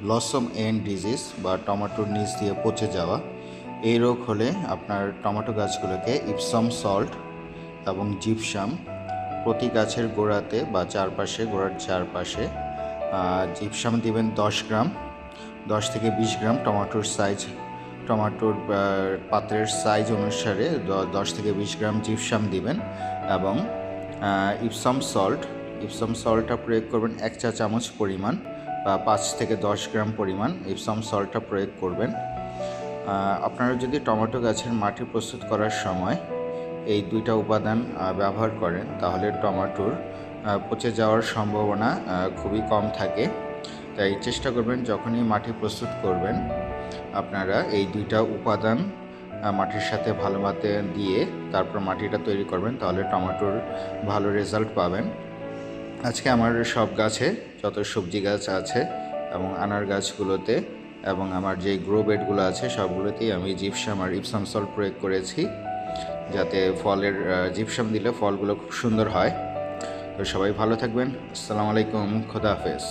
Blossom and disease বা টমেটোর নিচ দিয়ে পচে যাওয়া, এই রোগ হলে আপনার টমেটো গাছগুলোকে ইপসম সল্ট এবং জিপসাম প্রতি গাছের গোড়াতে বা গোড়ার চারপাশে জিপসাম দিবেন 10 গ্রাম, 10 থেকে 20 গ্রাম। টমেটোর পাত্রের সাইজ অনুসারে 10 থেকে 20 গ্রাম জিপসাম দিবেন এবং ইপসম সল্টটা প্রয়োগ করবেন 1 চা চামচ পরিমাণ বা 5 থেকে 10 গ্রাম পরিমাণ ইপসম সল্টটা প্রয়োগ করবেন। আপনারা যদি টমেটো গাছের মাটি প্রস্তুত করার সময় এই দুইটা উপাদান ব্যবহার করেন তাহলে টমেটোর পচে যাওয়ার সম্ভাবনা খুবই কম থাকে। তাই চেষ্টা করবেন যখনই মাটি প্রস্তুত করবেন আপনারা এই দুইটা উপাদান মাটির সাথে ভালোভাবে দিয়ে তারপর মাটিটা তৈরি করবেন, তাহলে টমেটোর ভালো রেজাল্ট পাবেন। আজকে আমার সব গাছে যত সবজি গাছ আছে এবং আনার গাছগুলোতে এবং আমার যে গ্রো বেডগুলো আছে সবগুলোতেই আমি জিপসাম আর ইপসাম সল্ট প্রয়োগ করেছি, যাতে জিপসাম দিলে ফলগুলো খুব সুন্দর হয়। তো সবাই ভালো থাকবেন। আসসালামু আলাইকুম, খোদা হাফেজ।